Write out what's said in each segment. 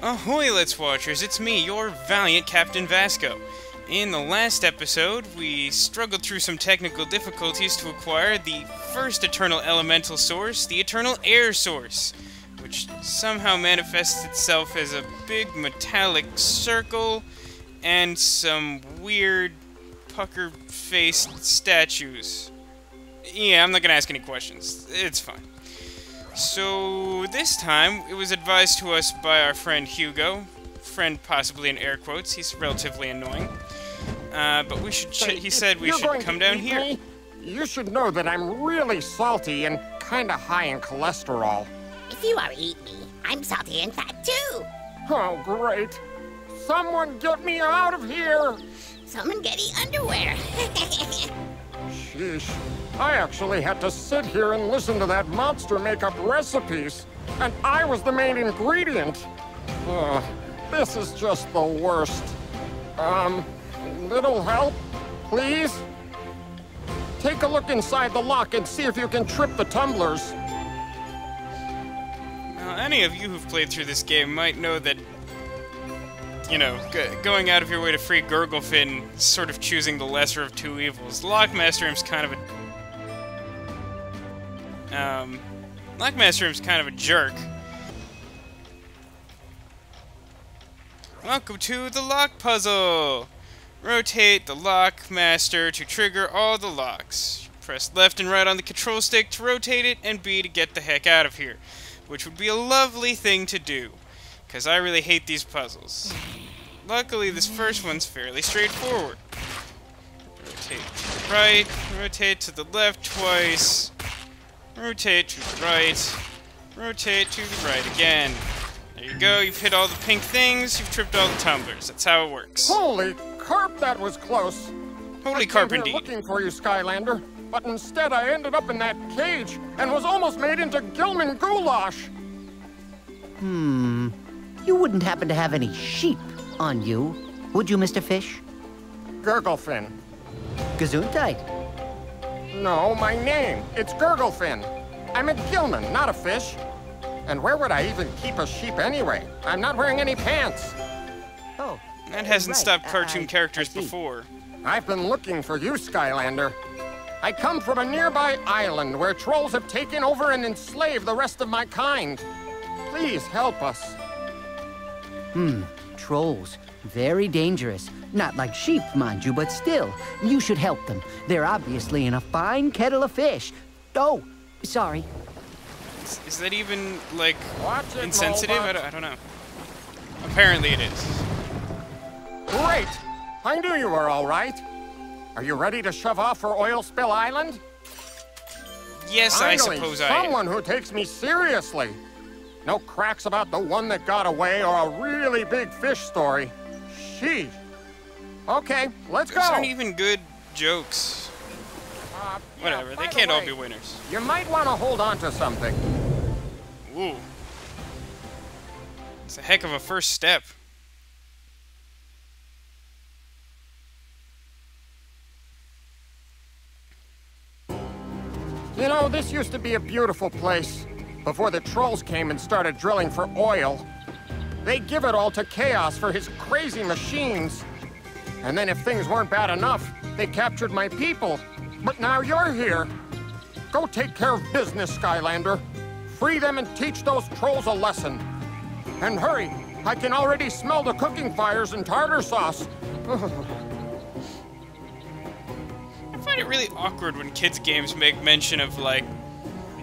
Ahoy, Let's Watchers! It's me, your valiant Captain Vasco. In the last episode, we struggled through some technical difficulties to acquire the first Eternal Elemental Source, the Eternal Air Source, which somehow manifests itself as a big metallic circle and some weird pucker-faced statues. Yeah, I'm not gonna ask any questions. It's fine. So, this time, it was advised to us by our friend Hugo. Friend possibly in air quotes, he's relatively annoying. But we should, he said we should come down here. Me, you should know that I'm really salty and kinda high in cholesterol. If you are eat me, I'm salty and fat too. Oh, great. Someone get me out of here! Someone get the underwear. Sheesh. I actually had to sit here and listen to that monster make up recipes, and I was the main ingredient. This is just the worst. Little help, please? Take a look inside the lock and see if you can trip the tumblers. Now, any of you who've played through this game might know that, you know, going out of your way to free Gurglefin is sort of choosing the lesser of two evils. Lockmaster Imp's kind of a... Lockmaster Imp's kind of a jerk. Welcome to the lock puzzle! Rotate the Lockmaster to trigger all the locks. Press left and right on the control stick to rotate it, and B to get the heck out of here. Which would be a lovely thing to do, because I really hate these puzzles. Luckily, this first one's fairly straightforward. Rotate to the right, rotate to the left twice, rotate to the right, rotate to the right again. There you go, you've hit all the pink things, you've tripped all the tumblers. That's how it works. Holy Carp, that was close. Holy Carp I indeed. came here looking for you, Skylander, but instead I ended up in that cage and was almost made into Gilman goulash. You wouldn't happen to have any sheep on you, would you, Mr. Fish? Gurglefin. Gesundheit. No, my name. It's Gurglefin. I'm a Gilman, not a fish. And where would I even keep a sheep anyway? I'm not wearing any pants. Oh. That hasn't right. stopped cartoon characters I see. before. I've been looking for you, Skylander. I come from a nearby island where trolls have taken over and enslaved the rest of my kind. Please help us. Trolls. Very dangerous. Not like sheep, mind you, but still. You should help them. They're obviously in a fine kettle of fish. Oh, sorry. Is that even, like, Watch it, insensitive? Robot. I don't know. Apparently it is. Great! I knew you were all right. Are you ready to shove off for Oilspill Island? Yes, Finally, I suppose I am. someone who takes me seriously. No cracks about the one that got away or a really big fish story. Sheesh. Okay, let's go. Those aren't even good jokes. Whatever, by they the can't all way, be winners. You might want to hold on to something. Ooh. It's a heck of a first step. You know, this used to be a beautiful place before the trolls came and started drilling for oil. They give it all to Chaos for his crazy machines. And then if things weren't bad enough, they captured my people. But now you're here. Go take care of business, Skylander. Free them and teach those trolls a lesson. And hurry, I can already smell the cooking fires and tartar sauce. I find it really awkward when kids' games make mention of, like,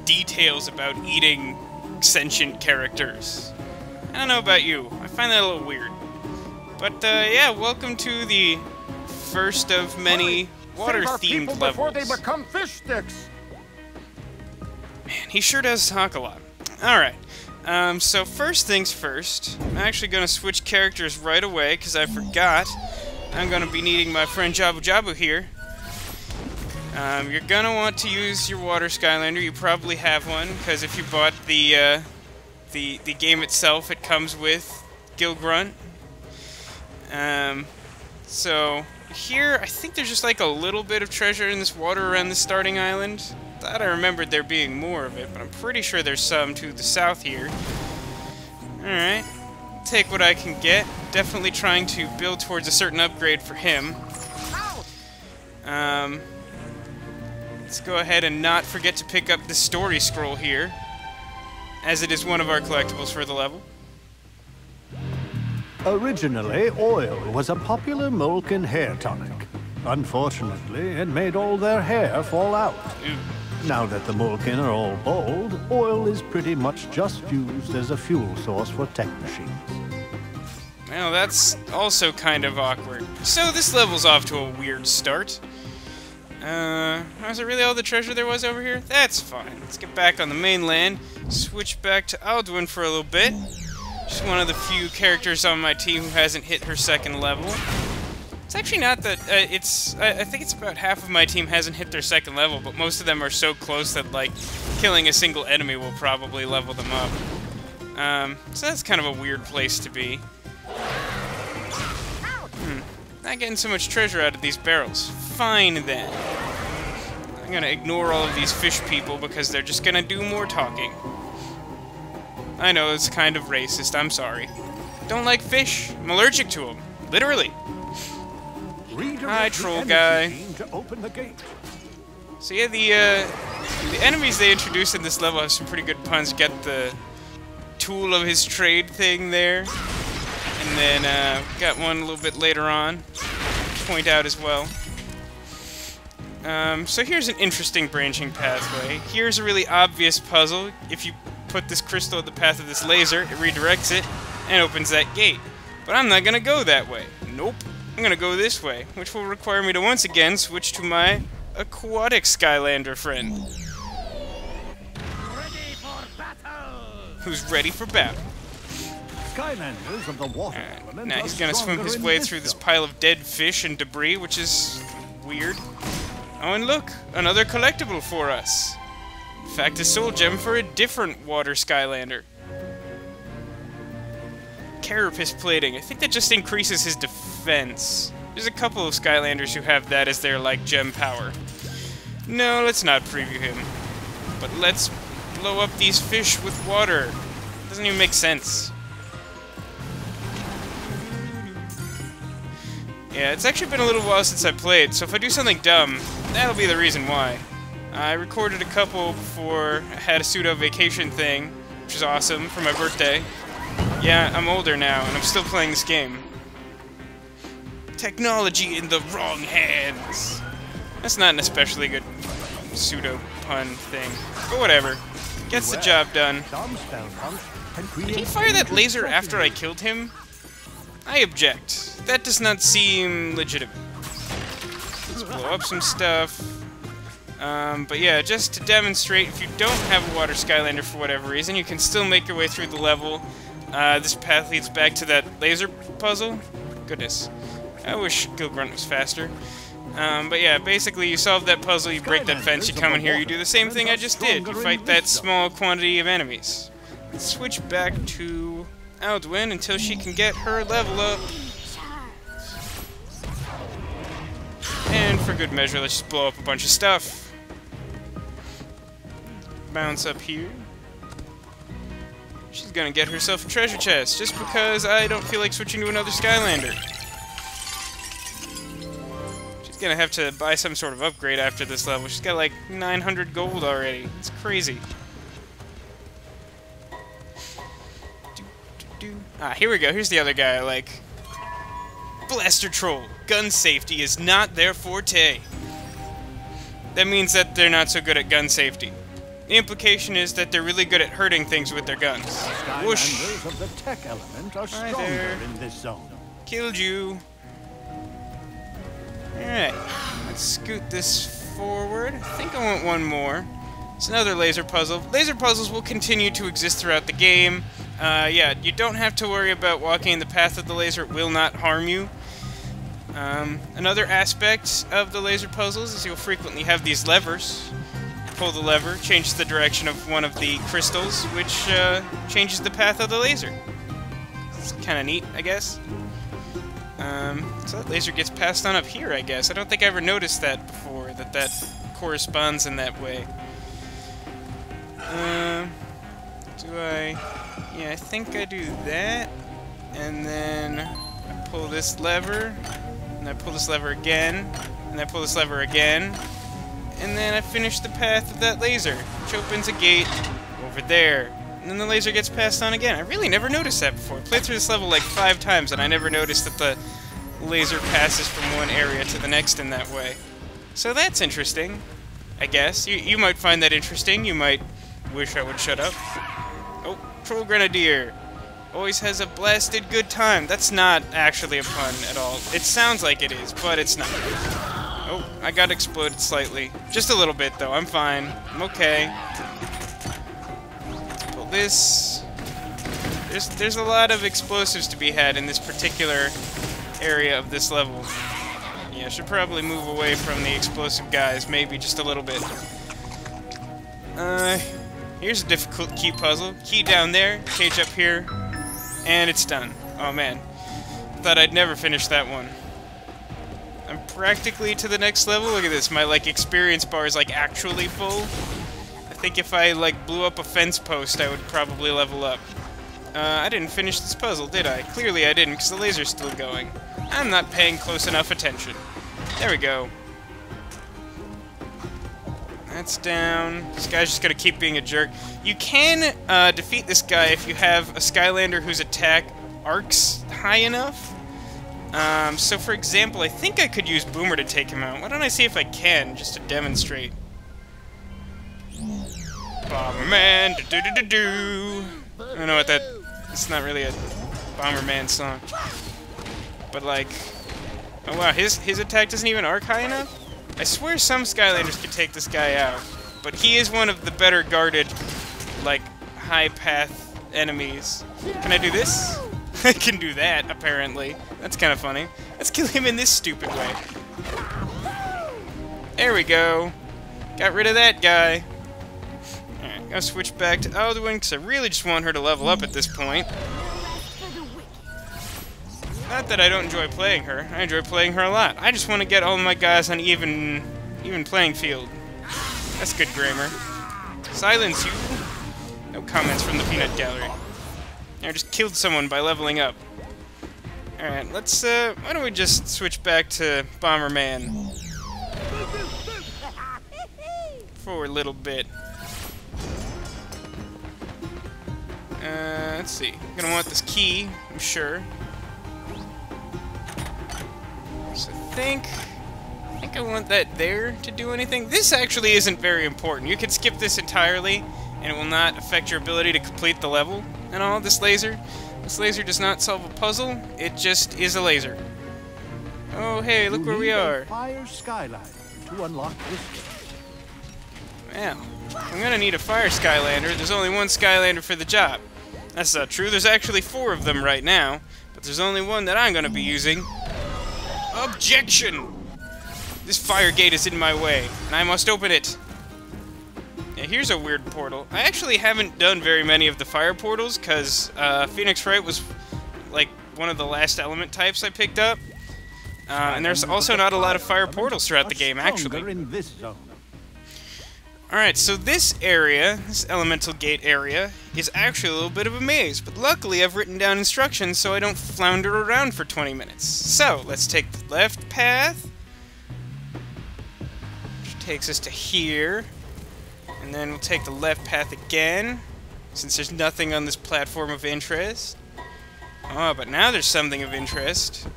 details about eating sentient characters. I don't know about you. I find that a little weird. But, yeah, welcome to the first of many water-themed levels. Before they become fish sticks. Man, he sure does talk a lot. Alright, so first things first, I'm actually going to switch characters right away, because I forgot. I'm going to be needing my friend Jabu Jabu here. You're going to want to use your water Skylander. You probably have one, because if you bought the game itself, it comes with Gill Grunt. So, here, I think there's just like a little bit of treasure in this water around the starting island. Thought I remembered there being more of it, but I'm pretty sure there's some to the south here. Alright. Take what I can get. Definitely trying to build towards a certain upgrade for him. Let's go ahead and not forget to pick up the story scroll here, as it is one of our collectibles for the level. Originally, oil was a popular Molken hair tonic. Unfortunately, it made all their hair fall out. Ooh. Now that the Molken are all bald, oil is pretty much just used as a fuel source for tech machines. Well, that's also kind of awkward. So this level's off to a weird start. Was it really all the treasure there was over here? That's fine. Let's get back on the mainland, switch back to Alduin for a little bit. She's one of the few characters on my team who hasn't hit her second level. It's actually not that, I think it's about half of my team hasn't hit their second level, but most of them are so close that, like, killing a single enemy will probably level them up. So that's kind of a weird place to be. Not getting so much treasure out of these barrels. Fine, then. I'm gonna ignore all of these fish people because they're just gonna do more talking. I know, it's kind of racist, I'm sorry. Don't like fish. I'm allergic to them. Literally. Hi, troll guy. So yeah, the enemies they introduced in this level have some pretty good puns. Get the tool of his trade thing there. And then, got one a little bit later on to point out as well. So here's an interesting branching pathway. Here's a really obvious puzzle. If you put this crystal at the path of this laser, it redirects it and opens that gate. But I'm not gonna go that way. Nope. I'm gonna go this way, which will require me to once again switch to my aquatic Skylander friend. Ready for battle! Who's ready for battle. Skylanders of the water element. Now he's gonna swim his way through this pile of dead fish and debris, which is weird. Oh, and look, another collectible for us. In fact, a soul gem for a different water Skylander. Carapace plating. I think that just increases his defense. There's a couple of Skylanders who have that as their, like, gem power. No, let's not preview him. But let's blow up these fish with water. Doesn't even make sense. Yeah, it's actually been a little while since I played, so if I do something dumb, that'll be the reason why. I recorded a couple before I had a pseudo vacation thing, which is awesome, for my birthday. Yeah, I'm older now, and I'm still playing this game. Technology in the wrong hands. That's not an especially good pseudo pun thing, but whatever. Gets the job done. Did he fire that laser after I killed him? I object. That does not seem legitimate. Let's blow up some stuff. But yeah, just to demonstrate, if you don't have a water Skylander for whatever reason, you can still make your way through the level. This path leads back to that laser puzzle. Goodness. I wish Gill was faster. But yeah, basically you solve that puzzle, you break that fence, you come in here, you do the same thing I just did. You fight that small quantity of enemies. Let's switch back to Alduin until she can get her level up. And for good measure, let's just blow up a bunch of stuff. Bounce up here. She's gonna get herself a treasure chest, just because I don't feel like switching to another Skylander. She's gonna have to buy some sort of upgrade after this level. She's got like 900 gold already. It's crazy. Ah, here we go. Here's the other guy I like. Blaster Troll. Gun safety is not their forte. That means that they're not so good at gun safety. The implication is that they're really good at hurting things with their guns. Whoosh. Skylanders of the tech element are Hi stronger there. in this zone. Killed you. Alright. Let's scoot this forward. I think I want one more. It's another laser puzzle. Laser puzzles will continue to exist throughout the game. Yeah, you don't have to worry about walking in the path of the laser. It will not harm you. Another aspect of the laser puzzles is you'll frequently have these levers. Pull the lever, changes the direction of one of the crystals, which changes the path of the laser. It's kind of neat, I guess. So that laser gets passed on up here, I guess. I don't think I ever noticed that before, that corresponds in that way. Do I... Yeah, I think I do that. And then I pull this lever. And I pull this lever again. And I pull this lever again. And then I finish the path of that laser, which opens a gate over there. And then the laser gets passed on again. I really never noticed that before. I played through this level like 5 times, and I never noticed that the laser passes from one area to the next in that way. So that's interesting, I guess. You might find that interesting. You might wish I would shut up. Oh, Troll Grenadier. Always has a blasted good time. That's not actually a pun at all. It sounds like it is, but it's not. Oh, I got exploded slightly. Just a little bit, though. I'm fine. I'm okay. Pull this. There's a lot of explosives to be had in this particular area of this level. Yeah, I should probably move away from the explosive guys, maybe just a little bit. Here's a difficult key puzzle. Key down there, cage up here, and it's done. Oh man, thought I'd never finish that one. I'm practically to the next level. Look at this, my like experience bar is like actually full. I think if I like blew up a fence post, I would probably level up. I didn't finish this puzzle, did I? Clearly I didn't, because the laser's still going. I'm not paying close enough attention. There we go. That's down. This guy's just gonna keep being a jerk. You can defeat this guy if you have a Skylander whose attack arcs high enough. So for example, I think I could use Boomer to take him out. Why don't I see if I can, just to demonstrate. Bomberman, do-do-do-do-do. I don't know what that... It's not really a Bomberman song. But like... Oh wow, his attack doesn't even arc high enough? I swear some Skylanders could take this guy out. But he is one of the better guarded, like, high path enemies. Can I do this? I can do that, apparently. That's kind of funny. Let's kill him in this stupid way. There we go. Got rid of that guy. Alright, I'll switch back to Alduin, because I really just want her to level up at this point. Not that I don't enjoy playing her. I enjoy playing her a lot. I just want to get all my guys on even playing field. That's good grammar. Silence you. No comments from the peanut gallery. I just killed someone by leveling up. Alright, let's, why don't we just switch back to Bomberman for a little bit. Let's see. I'm gonna want this key, I'm sure. So I think I want that there to do anything. This actually isn't very important. You can skip this entirely, and it will not affect your ability to complete the level and all. This laser does not solve a puzzle. It just is a laser. Oh, hey, look where we are. Fire Skylander to unlock this. Well, I'm gonna need a fire Skylander. There's only one Skylander for the job. That's not true. There's actually 4 of them right now, but there's only one that I'm gonna be using. Objection! This fire gate is in my way, and I must open it. Yeah, here's a weird portal. I actually haven't done very many of the fire portals, because Phoenix Wright was, like, one of the last element types I picked up. And there's also not a lot of fire portals throughout the game, actually. Alright, so this area, this elemental gate area, is actually a little bit of a maze, but luckily I've written down instructions so I don't flounder around for 20 minutes. So, let's take the left path, which takes us to here, and then we'll take the left path again, since there's nothing on this platform of interest. Oh, but now there's something of interest.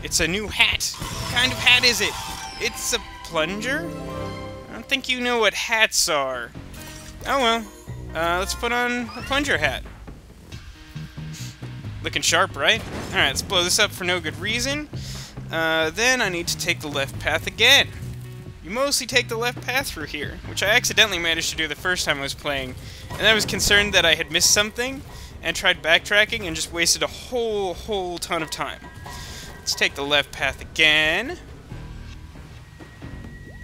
It's a new hat. What kind of hat is it? It's a plunger? I don't think you know what hats are. Oh well. Let's put on a plunger hat. Looking sharp, right? Alright, let's blow this up for no good reason. Then I need to take the left path again. You mostly take the left path through here, which I accidentally managed to do the first time I was playing. And I was concerned that I had missed something, and tried backtracking and just wasted a whole ton of time. Let's take the left path again.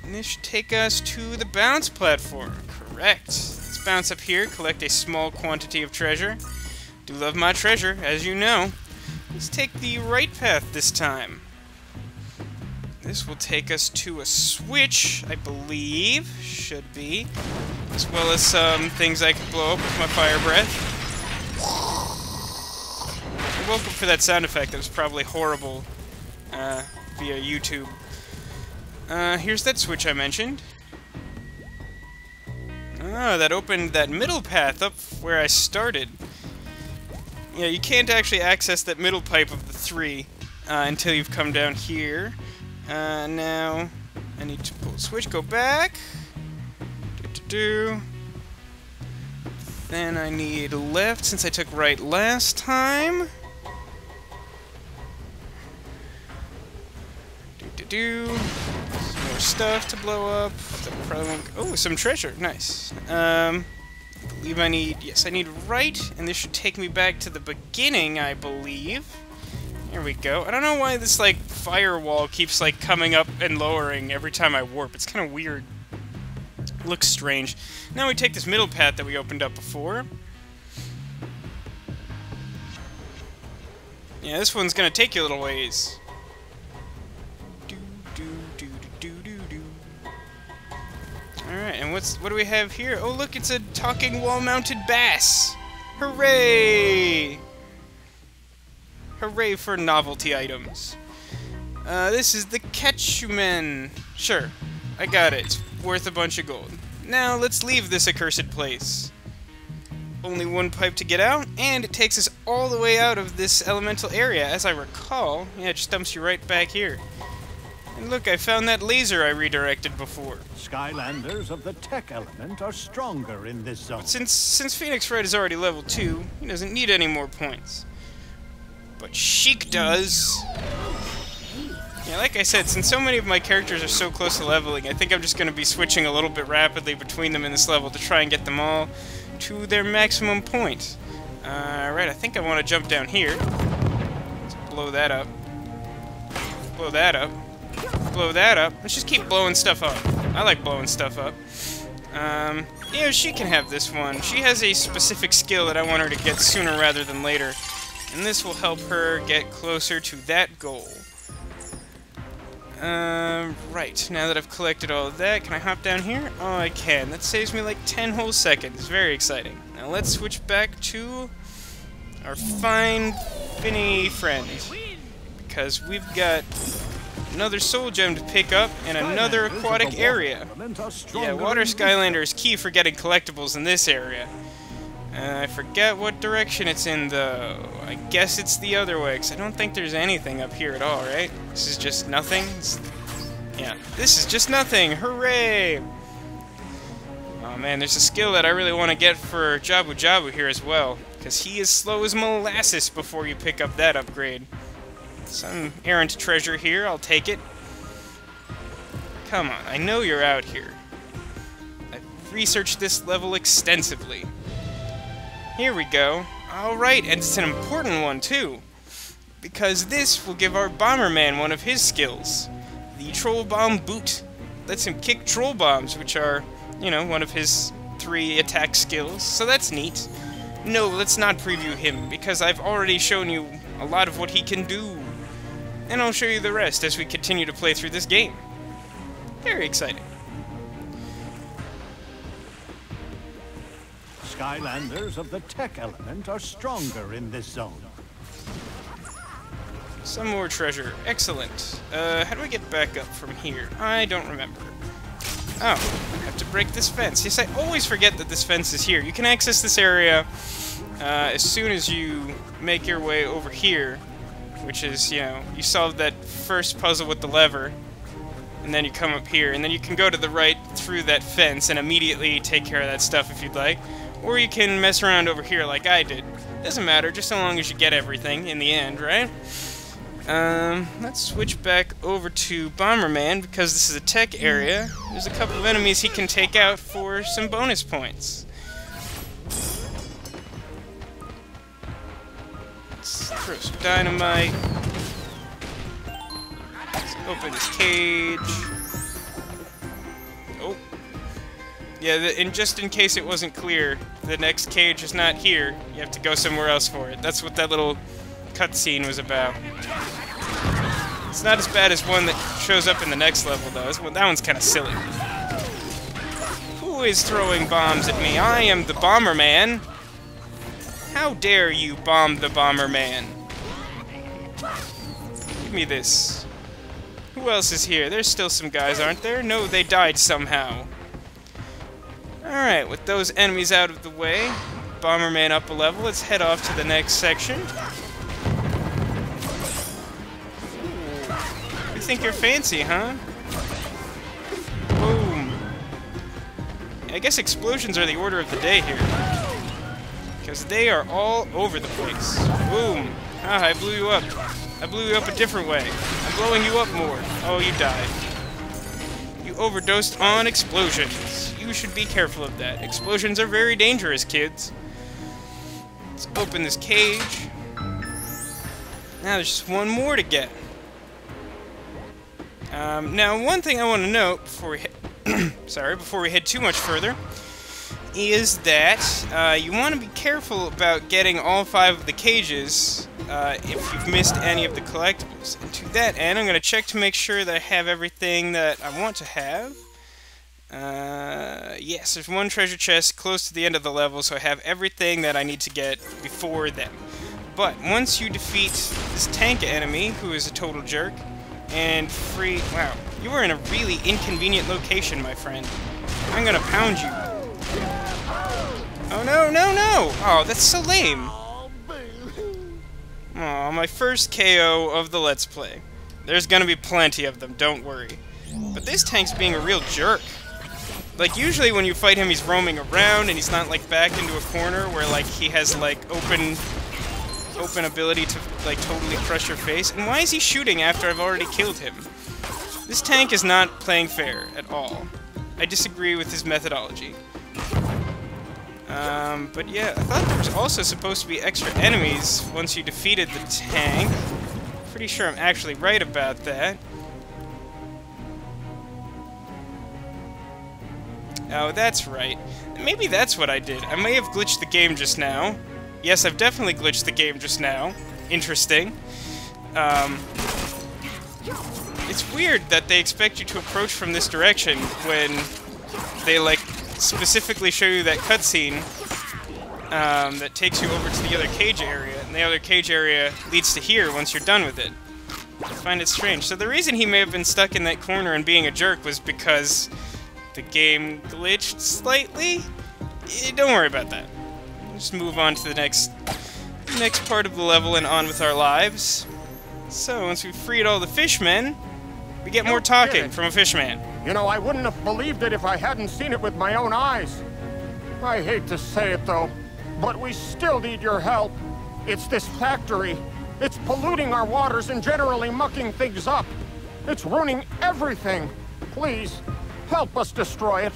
And this should take us to the bounce platform. Correct. Let's bounce up here, collect a small quantity of treasure. Do love my treasure, as you know. Let's take the right path this time. This will take us to a switch, I believe. Should be. as well as some things I can blow up with my fire breath. You're welcome for that sound effect. That was probably horrible via YouTube. Here's that switch I mentioned. Ah, that opened that middle path up where I started. Yeah, you can't actually access that middle pipe of the 3 until you've come down here. Now, I need to pull the switch, go back. Then I need left, since I took right last time. Some more stuff to blow up. That probably won't... Oh, some treasure. Nice. I believe I need... Yes, I need right, and this should take me back to the beginning, I believe. Here we go. I don't know why this, like, firewall keeps, like, coming up and lowering every time I warp. It's kind of weird. It looks strange. Now we take this middle path that we opened up before. Yeah, this one's gonna take you a little ways. Alright, and what do we have here? Oh, look, it's a talking wall-mounted bass! Hooray! Hooray for novelty items. This is the Catchman. Sure, I got it. It's worth a bunch of gold. Now, let's leave this accursed place. Only one pipe to get out, and it takes us all the way out of this elemental area. As I recall, yeah, it just dumps you right back here. And look, I found that laser I redirected before. Skylanders of the tech element are stronger in this zone. But since Phoenix Red is already level 2, he doesn't need any more points. But Sheik does. Yeah, like I said, since so many of my characters are so close to leveling, I think I'm just going to be switching a little bit rapidly between them in this level to try and get them all to their maximum point. Right, I think I want to jump down here. Let's blow that up. Blow that up. Blow that up. Let's just keep blowing stuff up. I like blowing stuff up. Yeah, she can have this one. She has a specific skill that I want her to get sooner rather than later. And this will help her get closer to that goal. Right. Now that I've collected all of that, can I hop down here? Oh, I can. That saves me like 10 whole seconds. Very exciting. Now let's switch back to our fine Finny friend. Because we've got another soul gem to pick up and another aquatic area. Yeah, Water Skylander is key for getting collectibles in this area. I forget what direction it's in, though. I guess it's the other way, because I don't think there's anything up here at all, right? This is just nothing? Yeah, this is just nothing! Hooray! Oh man, there's a skill that I really want to get for Jabu Jabu here as well, because he is slow as molasses before you pick up that upgrade. Some errant treasure here, I'll take it. Come on, I know you're out here. I've researched this level extensively. Here we go. Alright, and it's an important one too. Because this will give our Bomberman one of his skills. The Troll Bomb Boot. Lets him kick troll bombs, which are, you know, one of his 3 attack skills. So that's neat. No, let's not preview him, because I've already shown you a lot of what he can do. And I'll show you the rest as we continue to play through this game. Very exciting. Skylanders of the tech element are stronger in this zone. Some more treasure. Excellent. How do we get back up from here? I don't remember. Oh, I have to break this fence. Yes, I always forget that this fence is here. You can access this area as soon as you make your way over here, which is, you know, you solve that first puzzle with the lever, and then you come up here, and then you can go to the right through that fence and immediately take care of that stuff if you'd like. Or you can mess around over here like I did. Doesn't matter, just so long as you get everything in the end, right? Let's switch back over to Bomberman, because this is a tech area. There's a couple of enemies he can take out for some bonus points. Let's throw some dynamite. Let's open this cage. Oh. Yeah, and just in case it wasn't clear, the next cage is not here. You have to go somewhere else for it. That's what that little cutscene was about. It's not as bad as one that shows up in the next level, though. That one's kind of silly. Ooh, Who is throwing bombs at me? I am the Bomberman. How dare you bomb the Bomberman? Give me this. Who else is here? There's still some guys, aren't there? No, they died somehow. Alright, with those enemies out of the way, Bomberman up a level, let's head off to the next section. You think you're fancy, huh? Boom. I guess explosions are the order of the day here. Because they are all over the place. Boom. Ah, I blew you up. I blew you up a different way. I'm blowing you up more. Oh, you died. You overdosed on explosions. You should be careful of that. Explosions are very dangerous, kids. Let's open this cage. Now there's just one more to get. Now, one thing I want to note before we before we head too much further, is that you want to be careful about getting all 5 of the cages if you've missed any of the collectibles. And to that end, I'm going to check to make sure that I have everything that I want to have. Yes, there's one treasure chest close to the end of the level, so I have everything that I need to get before then. But once you defeat this tank enemy, who is a total jerk, and free... Wow, you are in a really inconvenient location, my friend. I'm gonna pound you. Oh, no, no, no! Oh, that's so lame. Oh, my first KO of the Let's Play. There's gonna be plenty of them, don't worry. But this tank's being a real jerk. Like, usually when you fight him, he's roaming around, and he's not, like, back into a corner where, like, he has, like, open ability to, like, totally crush your face. And why is he shooting after I've already killed him? This tank is not playing fair at all. I disagree with his methodology. But yeah, I thought there was also supposed to be extra enemies once you defeated the tank. Pretty sure I'm actually right about that. Oh, that's right. Maybe that's what I did. I may have glitched the game just now. Yes, I've definitely glitched the game just now. Interesting. It's weird that they expect you to approach from this direction when they, like, specifically show you that cutscene that takes you over to the other cage area, and the other cage area leads to here once you're done with it. I find it strange. So the reason he may have been stuck in that corner and being a jerk was because the game glitched slightly? Don't worry about that. Just move on to the next part of the level and on with our lives. So, once we've freed all the fishmen, we get more talking from a fishman. You know, I wouldn't have believed it if I hadn't seen it with my own eyes. I hate to say it, though, but we still need your help. It's this factory. It's polluting our waters and generally mucking things up. It's ruining everything. Please, help us destroy it.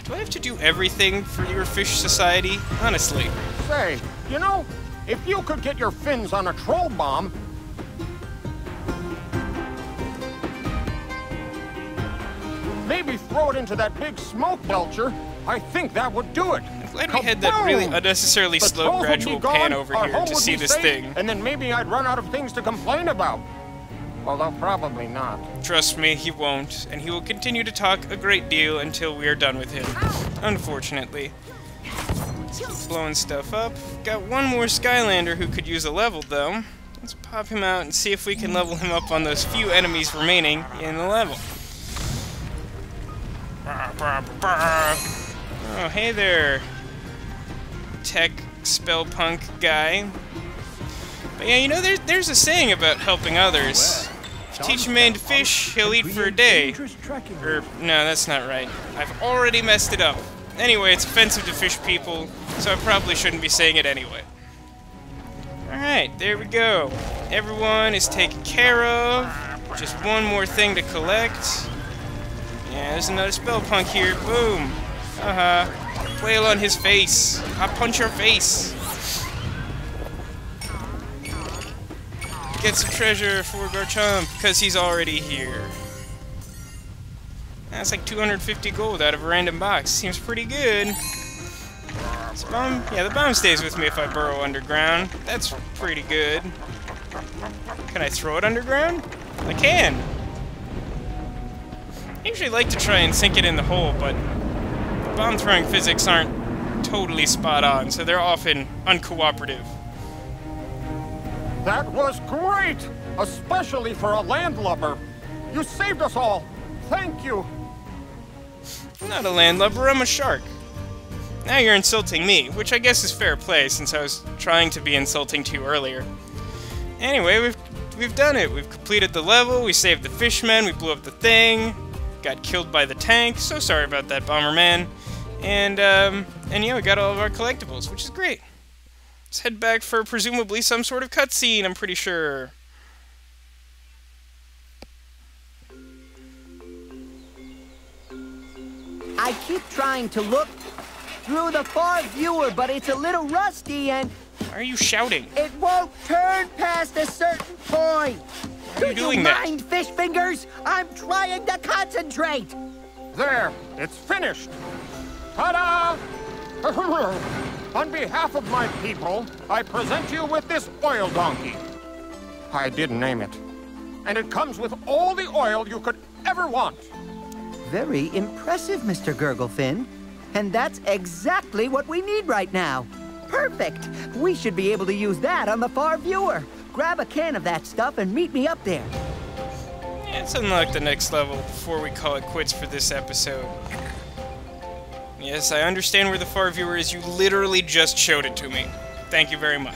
Do I have to do everything for your fish society? Honestly. Say, you know, if you could get your fins on a troll bomb... maybe throw it into that big smoke belcher, I think that would do it. I'm glad we had that really unnecessarily slow, gradual pan over here to see this thing. And then maybe I'd run out of things to complain about. Although probably not. Trust me, he won't, and he will continue to talk a great deal until we are done with him. Unfortunately. Let's keep blowing stuff up. Got one more Skylander who could use a level, though. Let's pop him out and see if we can level him up on those few enemies remaining in the level. Oh, hey there, tech spell punk guy. But yeah, you know, there's a saying about helping others. If you teach a man to fish, he'll eat for a day. Or, no, that's not right. I've already messed it up. Anyway, it's offensive to fish people, so I probably shouldn't be saying it anyway. Alright, there we go. Everyone is taken care of. Just one more thing to collect. Yeah, there's another spell punk here. Boom. Flail on his face. I'll punch your face. Get some treasure for Garchomp, because he's already here. That's like 250 gold out of a random box. Seems pretty good. This bomb, yeah, the bomb stays with me if I burrow underground. That's pretty good. Can I throw it underground? I can. I usually like to try and sink it in the hole, but the bomb-throwing physics aren't totally spot-on, so they're often uncooperative. That was great! Especially for a landlubber. You saved us all. Thank you. I'm not a landlubber, I'm a shark. Now you're insulting me, which I guess is fair play, since I was trying to be insulting to you earlier. Anyway, we've done it. We've completed the level, we saved the fishmen, we blew up the thing, got killed by the tank. So sorry about that, Bomberman. And yeah, we got all of our collectibles, which is great. Let's head back for presumably some sort of cutscene, I'm pretty sure. I keep trying to look through the far viewer, but it's a little rusty and... Why are you shouting? It won't turn past a certain point. Why are you doing that? Do you mind, fish fingers? I'm trying to concentrate. There, it's finished. Ta-da! On behalf of my people, I present you with this oil donkey. I didn't name it. And it comes with all the oil you could ever want. Very impressive, Mr. Gurglefin. And that's exactly what we need right now. Perfect! We should be able to use that on the far viewer. Grab a can of that stuff and meet me up there. Yeah, let's unlock the next level before we call it quits for this episode. Yes, I understand where the far viewer is. You literally just showed it to me. Thank you very much.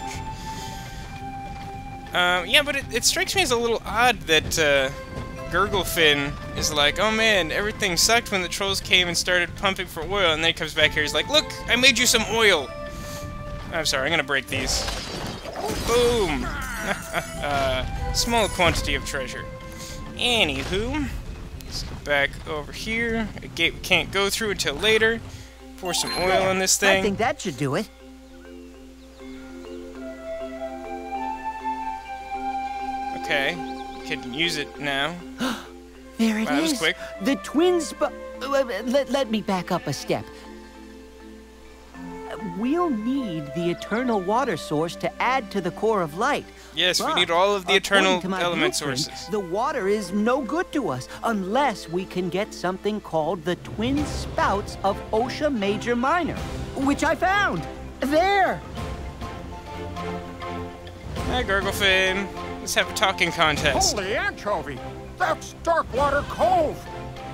Yeah, but it strikes me as a little odd that, Gurglefin is like, oh man, everything sucked when the trolls came and started pumping for oil, and then he comes back here, he's like, look, I made you some oil! I'm sorry, I'm gonna break these. Boom! Small quantity of treasure. Anywho, let's go back over here. A gate we can't go through until later. Pour some oil on this thing. I think that should do it. Okay, can use it now. There it Wow, that was is. quick. The twins. Let me back up a step. We'll need the eternal water source to add to the core of light. Yes, we But, need all of the eternal according to my element blueprint, sources. The water is no good to us unless we can get something called the twin spouts of Osha Major Minor, which I found. There. Hi, Gurglefin. Let's have a talking contest. Holy anchovy! That's Darkwater Cove!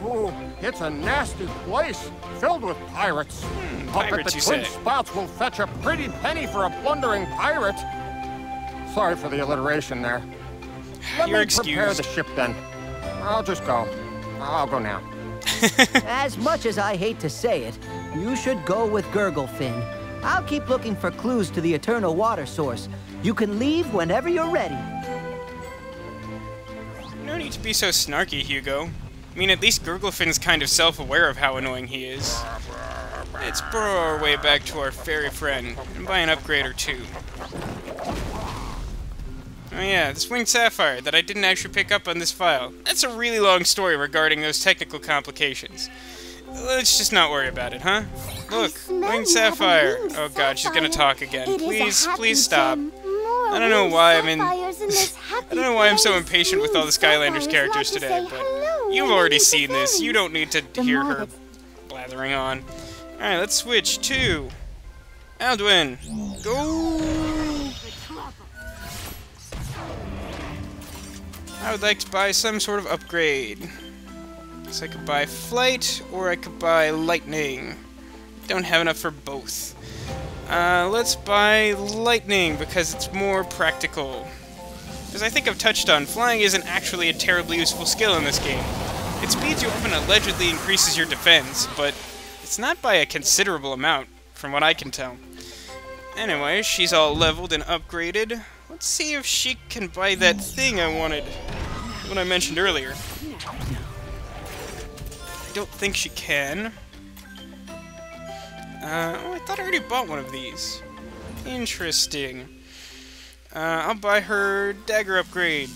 Ooh, it's a nasty place, filled with pirates. Up at pirates, the you Twin say? Spouts will fetch a pretty penny for a plundering pirate. Sorry for the alliteration there. Let You're me prepare excused. the ship then. I'll just go. I'll go now. As much as I hate to say it, you should go with Gurglefin. I'll keep looking for clues to the eternal water source. You can leave whenever you're ready. No need to be so snarky, Hugo. I mean, at least Gurglefin's kind of self-aware of how annoying he is. Let's burrow our way back to our fairy friend and buy an upgrade or two. Oh yeah, this winged sapphire that I didn't actually pick up on this file. That's a really long story regarding those technical complications. Let's just not worry about it, huh? Look, winged sapphire. Oh god, she's gonna talk again. Please, please stop. I don't know why I'm in... I don't know why I'm so impatient with all the Skylanders characters today, but you've already seen this. You don't need to hear her blathering on. Alright, let's switch to... Alduin. Go! I would like to buy some sort of upgrade. So I could buy flight, or I could buy lightning. Don't have enough for both. Let's buy lightning, because it's more practical. As I think I've touched on, flying isn't actually a terribly useful skill in this game. It speeds you up and allegedly increases your defense, but it's not by a considerable amount, from what I can tell. Anyway, she's all leveled and upgraded. Let's see if she can buy that thing I wanted, what I mentioned earlier. I don't think she can. Oh, I thought I already bought one of these. Interesting. I'll buy her dagger upgrade.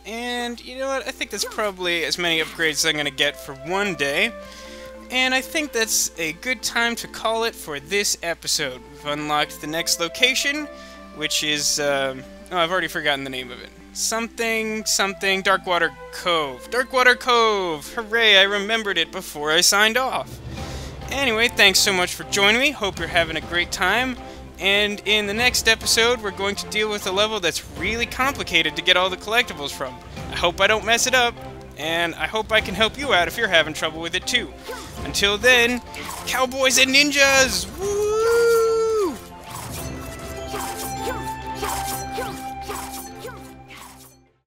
And, you know what, I think that's probably as many upgrades as I'm gonna get for one day. And I think that's a good time to call it for this episode. We've unlocked the next location, which is, Oh, I've already forgotten the name of it. Something, Darkwater Cove. Darkwater Cove! Hooray, I remembered it before I signed off. Anyway, thanks so much for joining me. Hope you're having a great time. And in the next episode, we're going to deal with a level that's really complicated to get all the collectibles from. I hope I don't mess it up, and I hope I can help you out if you're having trouble with it too. Until then, cowboys and ninjas! Woo!